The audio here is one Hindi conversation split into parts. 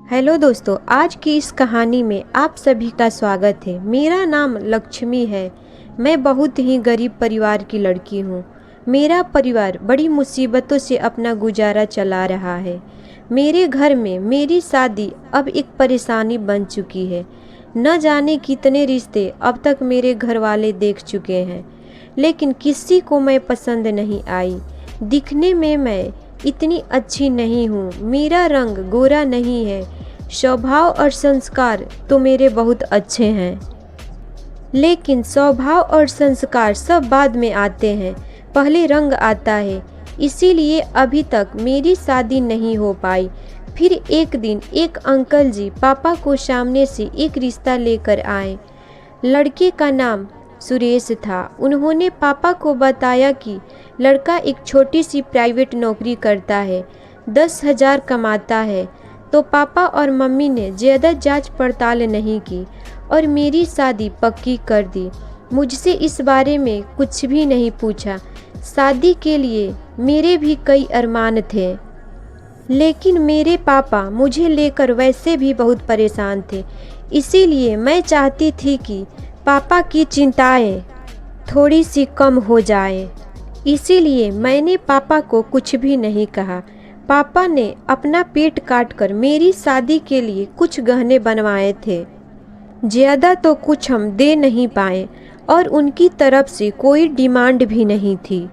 हेलो दोस्तों, आज की इस कहानी में आप सभी का स्वागत है। मेरा नाम लक्ष्मी है। मैं बहुत ही गरीब परिवार की लड़की हूँ। मेरा परिवार बड़ी मुसीबतों से अपना गुजारा चला रहा है। मेरे घर में मेरी शादी अब एक परेशानी बन चुकी है। न जाने कितने रिश्ते अब तक मेरे घर वाले देख चुके हैं, लेकिन किसी को मैं पसंद नहीं आई। दिखने में मैं इतनी अच्छी नहीं हूँ, मेरा रंग गोरा नहीं है। स्वभाव और संस्कार तो मेरे बहुत अच्छे हैं, लेकिन स्वभाव और संस्कार सब बाद में आते हैं, पहले रंग आता है। इसीलिए अभी तक मेरी शादी नहीं हो पाई। फिर एक दिन एक अंकल जी पापा को सामने से एक रिश्ता लेकर आए। लड़के का नाम सुरेश था। उन्होंने पापा को बताया कि लड़का एक छोटी सी प्राइवेट नौकरी करता है, 10,000 कमाता है। तो पापा और मम्मी ने ज़्यादा जांच पड़ताल नहीं की और मेरी शादी पक्की कर दी। मुझसे इस बारे में कुछ भी नहीं पूछा। शादी के लिए मेरे भी कई अरमान थे, लेकिन मेरे पापा मुझे लेकर वैसे भी बहुत परेशान थे। इसीलिए मैं चाहती थी कि पापा की चिंताएं थोड़ी सी कम हो जाएं। इसीलिए मैंने पापा को कुछ भी नहीं कहा। पापा ने अपना पेट काटकर मेरी शादी के लिए कुछ गहने बनवाए थे। ज़्यादा तो कुछ हम दे नहीं पाए और उनकी तरफ से कोई डिमांड भी नहीं थी।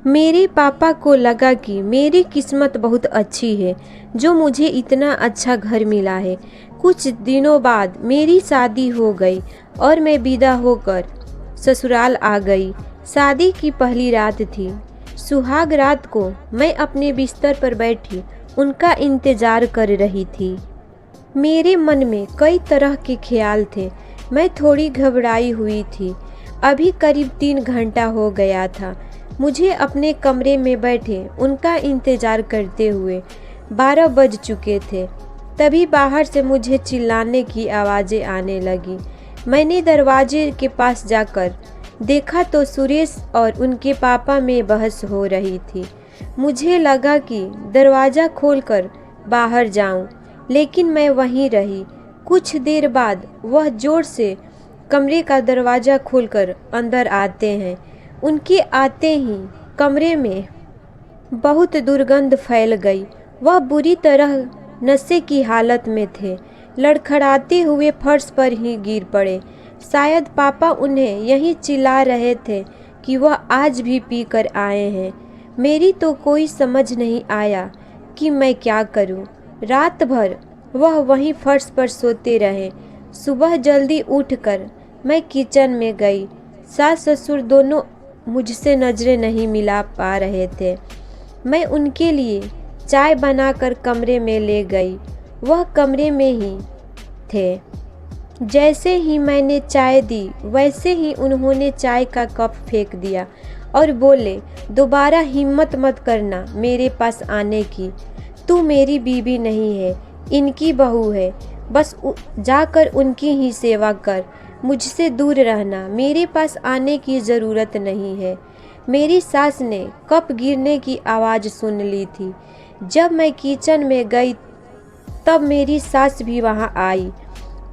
मेरे पापा को लगा कि मेरी किस्मत बहुत अच्छी है जो मुझे इतना अच्छा घर मिला है। कुछ दिनों बाद मेरी शादी हो गई और मैं विदा होकर ससुराल आ गई। शादी की पहली रात थी। सुहाग रात को मैं अपने बिस्तर पर बैठी उनका इंतज़ार कर रही थी। मेरे मन में कई तरह के ख्याल थे। मैं थोड़ी घबराई हुई थी। अभी करीब 3 घंटा हो गया था मुझे अपने कमरे में बैठे उनका इंतज़ार करते हुए। 12 बज चुके थे। तभी बाहर से मुझे चिल्लाने की आवाज़ें आने लगी। मैंने दरवाजे के पास जाकर देखा तो सुरेश और उनके पापा में बहस हो रही थी। मुझे लगा कि दरवाज़ा खोलकर बाहर जाऊं, लेकिन मैं वहीं रही। कुछ देर बाद वह ज़ोर से कमरे का दरवाज़ा खोलकर अंदर आते हैं। उनके आते ही कमरे में बहुत दुर्गंध फैल गई। वह बुरी तरह नशे की हालत में थे। लड़खड़ाते हुए फर्श पर ही गिर पड़े। शायद पापा उन्हें यही चिल्ला रहे थे कि वह आज भी पी कर आए हैं। मेरी तो कोई समझ नहीं आया कि मैं क्या करूं। रात भर वह वहीं फर्श पर सोते रहे। सुबह जल्दी उठकर मैं किचन में गई। सास ससुर दोनों मुझसे नज़रें नहीं मिला पा रहे थे। मैं उनके लिए चाय बनाकर कमरे में ले गई। वह कमरे में ही थे। जैसे ही मैंने चाय दी वैसे ही उन्होंने चाय का कप फेंक दिया और बोले, दोबारा हिम्मत मत करना मेरे पास आने की। तू मेरी बीवी नहीं है, इनकी बहू है। बस जाकर उनकी ही सेवा कर। मुझसे दूर रहना, मेरे पास आने की ज़रूरत नहीं है। मेरी सास ने कप गिरने की आवाज़ सुन ली थी। जब मैं किचन में गई तब मेरी सास भी वहां आई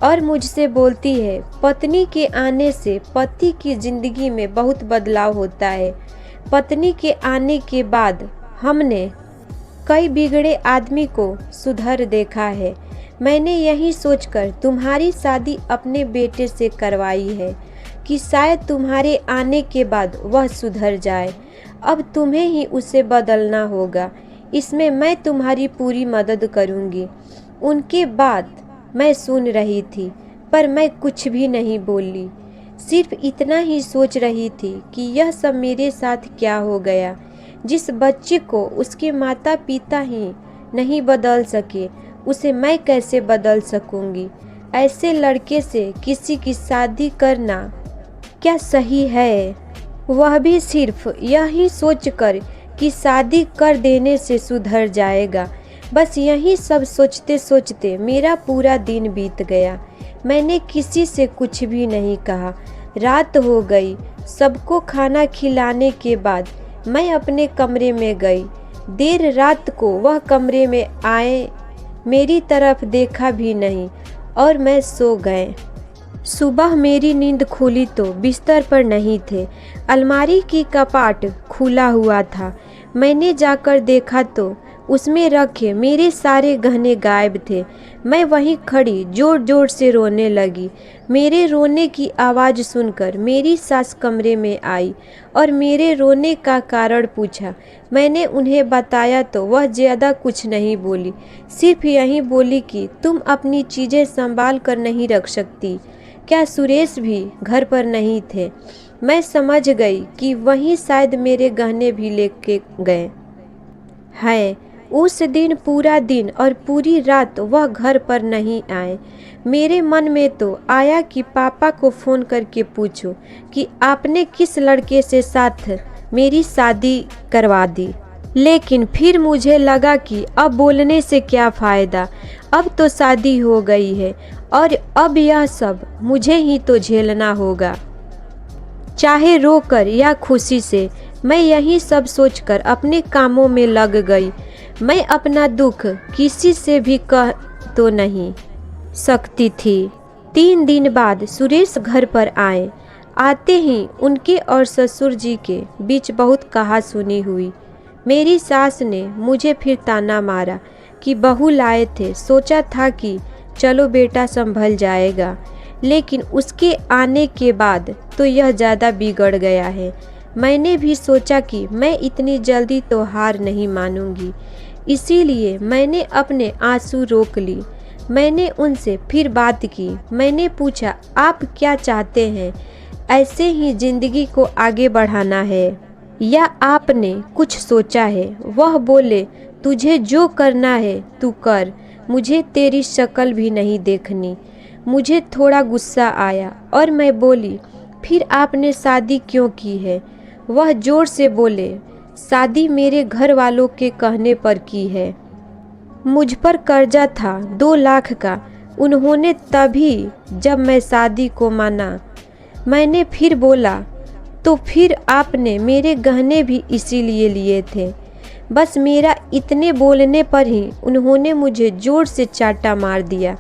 और मुझसे बोलती है, पत्नी के आने से पति की ज़िंदगी में बहुत बदलाव होता है। पत्नी के आने के बाद हमने कई बिगड़े आदमी को सुधर देखा है। मैंने यही सोचकर तुम्हारी शादी अपने बेटे से करवाई है कि शायद तुम्हारे आने के बाद वह सुधर जाए। अब तुम्हें ही उसे बदलना होगा। इसमें मैं तुम्हारी पूरी मदद करूंगी। उनके बात मैं सुन रही थी, पर मैं कुछ भी नहीं बोली। सिर्फ इतना ही सोच रही थी कि यह सब मेरे साथ क्या हो गया। जिस बच्चे को उसके माता पिता ही नहीं बदल सके, उसे मैं कैसे बदल सकूंगी। ऐसे लड़के से किसी की शादी करना क्या सही है? वह भी सिर्फ यही सोचकर कि शादी कर देने से सुधर जाएगा। बस यही सब सोचते सोचते मेरा पूरा दिन बीत गया। मैंने किसी से कुछ भी नहीं कहा। रात हो गई। सबको खाना खिलाने के बाद मैं अपने कमरे में गई। देर रात को वह कमरे में आए मेरी तरफ देखा भी नहीं और मैं सो गए। सुबह मेरी नींद खुली तो बिस्तर पर नहीं थे। अलमारी की कपाट खुला हुआ था। मैंने जाकर देखा तो उसमें रखे मेरे सारे गहने गायब थे। मैं वहीं खड़ी जोर जोर से रोने लगी। मेरे रोने की आवाज़ सुनकर मेरी सास कमरे में आई और मेरे रोने का कारण पूछा। मैंने उन्हें बताया तो वह ज़्यादा कुछ नहीं बोली, सिर्फ यही बोली कि तुम अपनी चीज़ें संभाल कर नहीं रख सकती क्या? सुरेश भी घर पर नहीं थे। मैं समझ गई कि वहीं शायद मेरे गहने भी लेके गए हैं। उस दिन पूरा दिन और पूरी रात वह घर पर नहीं आए। मेरे मन में तो आया कि पापा को फ़ोन करके पूछूं कि आपने किस लड़के से साथ मेरी शादी करवा दी, लेकिन फिर मुझे लगा कि अब बोलने से क्या फ़ायदा, अब तो शादी हो गई है और अब यह सब मुझे ही तो झेलना होगा, चाहे रोकर या खुशी से। मैं यही सब सोचकर अपने कामों में लग गई। मैं अपना दुख किसी से भी कह तो नहीं सकती थी। 3 दिन बाद सुरेश घर पर आए। आते ही उनके और ससुर जी के बीच बहुत कहा-सुनी हुई। मेरी सास ने मुझे फिर ताना मारा कि बहू लाए थे, सोचा था कि चलो बेटा संभल जाएगा, लेकिन उसके आने के बाद तो यह ज़्यादा बिगड़ गया है। मैंने भी सोचा कि मैं इतनी जल्दी तो हार नहीं मानूंगी, इसीलिए मैंने अपने आंसू रोक ली। मैंने उनसे फिर बात की। मैंने पूछा, आप क्या चाहते हैं? ऐसे ही ज़िंदगी को आगे बढ़ाना है या आपने कुछ सोचा है? वह बोले, तुझे जो करना है तू कर, मुझे तेरी शक्ल भी नहीं देखनी। मुझे थोड़ा गुस्सा आया और मैं बोली, फिर आपने शादी क्यों की है? वह जोर से बोले, शादी मेरे घर वालों के कहने पर की है। मुझ पर कर्जा था 2 लाख का, उन्होंने तभी जब मैं शादी को माना। मैंने फिर बोला, तो फिर आपने मेरे गहने भी इसीलिए लिए थे। बस मेरा इतने बोलने पर ही उन्होंने मुझे जोर से चाटा मार दिया।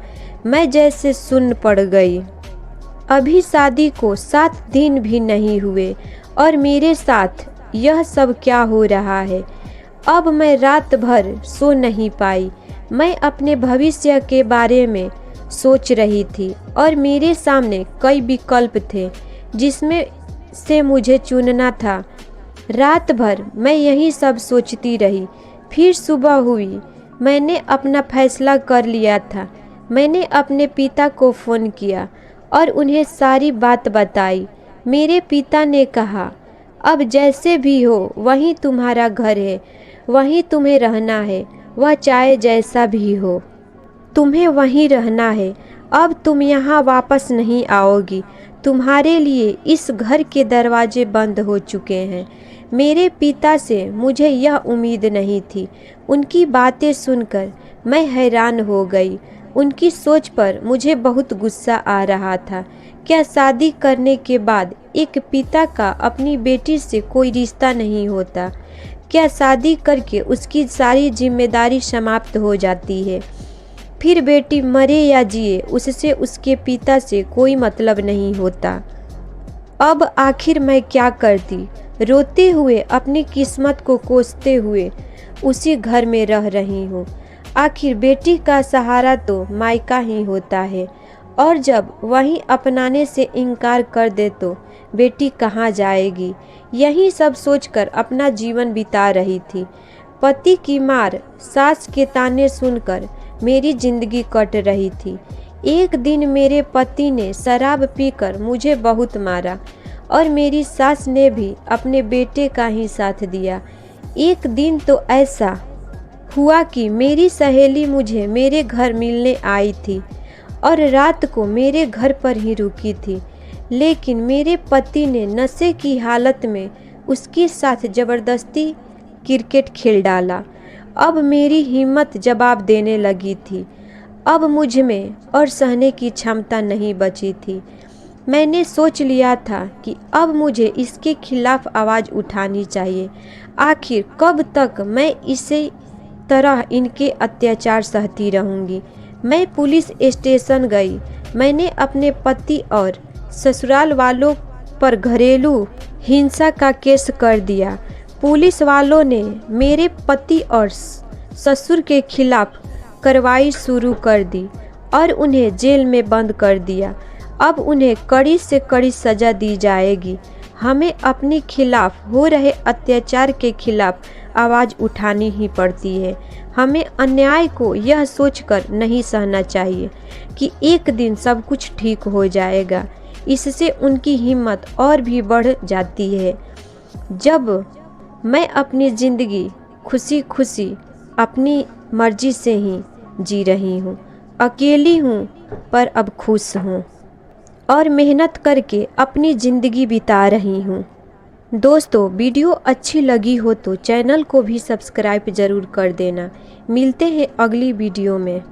मैं जैसे सुन्न पड़ गई। अभी शादी को 7 दिन भी नहीं हुए और मेरे साथ यह सब क्या हो रहा है? अब मैं रात भर सो नहीं पाई। मैं अपने भविष्य के बारे में सोच रही थी और मेरे सामने कई विकल्प थे जिसमें से मुझे चुनना था। रात भर मैं यही सब सोचती रही। फिर सुबह हुई। मैंने अपना फैसला कर लिया था। मैंने अपने पिता को फ़ोन किया और उन्हें सारी बात बताई। मेरे पिता ने कहा, अब जैसे भी हो वहीं तुम्हारा घर है, वहीं तुम्हें रहना है, वह चाहे जैसा भी हो, तुम्हें वहीं रहना है। अब तुम यहाँ वापस नहीं आओगी। तुम्हारे लिए इस घर के दरवाजे बंद हो चुके हैं। मेरे पिता से मुझे यह उम्मीद नहीं थी। उनकी बातें सुनकर मैं हैरान हो गई। उनकी सोच पर मुझे बहुत गुस्सा आ रहा था। क्या शादी करने के बाद एक पिता का अपनी बेटी से कोई रिश्ता नहीं होता? क्या शादी करके उसकी सारी जिम्मेदारी समाप्त हो जाती है? फिर बेटी मरे या जिए, उससे उसके पिता से कोई मतलब नहीं होता। अब आखिर मैं क्या करती? रोते हुए अपनी किस्मत को कोसते हुए उसी घर में रह रही हूँ। आखिर बेटी का सहारा तो मायका ही होता है, और जब वहीं अपनाने से इनकार कर दे तो बेटी कहाँ जाएगी? यही सब सोचकर अपना जीवन बिता रही थी। पति की मार, सास के ताने सुनकर मेरी जिंदगी कट रही थी। एक दिन मेरे पति ने शराब पीकर मुझे बहुत मारा और मेरी सास ने भी अपने बेटे का ही साथ दिया। एक दिन तो ऐसा हुआ कि मेरी सहेली मुझे मेरे घर मिलने आई थी और रात को मेरे घर पर ही रुकी थी, लेकिन मेरे पति ने नशे की हालत में उसके साथ ज़बरदस्ती क्रिकेट खेल डाला। अब मेरी हिम्मत जवाब देने लगी थी। अब मुझ में और सहने की क्षमता नहीं बची थी। मैंने सोच लिया था कि अब मुझे इसके खिलाफ आवाज़ उठानी चाहिए। आखिर कब तक मैं इसे तरह इनके अत्याचार सहती रहूँगी। मैं पुलिस स्टेशन गई। मैंने अपने पति और ससुराल वालों पर घरेलू हिंसा का केस कर दिया। पुलिस वालों ने मेरे पति और ससुर के खिलाफ कार्रवाई शुरू कर दी और उन्हें जेल में बंद कर दिया। अब उन्हें कड़ी से कड़ी सज़ा दी जाएगी। हमें अपने खिलाफ हो रहे अत्याचार के खिलाफ आवाज़ उठानी ही पड़ती है। हमें अन्याय को यह सोचकर नहीं सहना चाहिए कि एक दिन सब कुछ ठीक हो जाएगा। इससे उनकी हिम्मत और भी बढ़ जाती है। जब मैं अपनी ज़िंदगी खुशी खुशी अपनी मर्जी से ही जी रही हूँ, अकेली हूँ पर अब खुश हूँ और मेहनत करके अपनी ज़िंदगी बिता रही हूँ। दोस्तों, वीडियो अच्छी लगी हो तो चैनल को भी सब्सक्राइब ज़रूर कर देना। मिलते हैं अगली वीडियो में।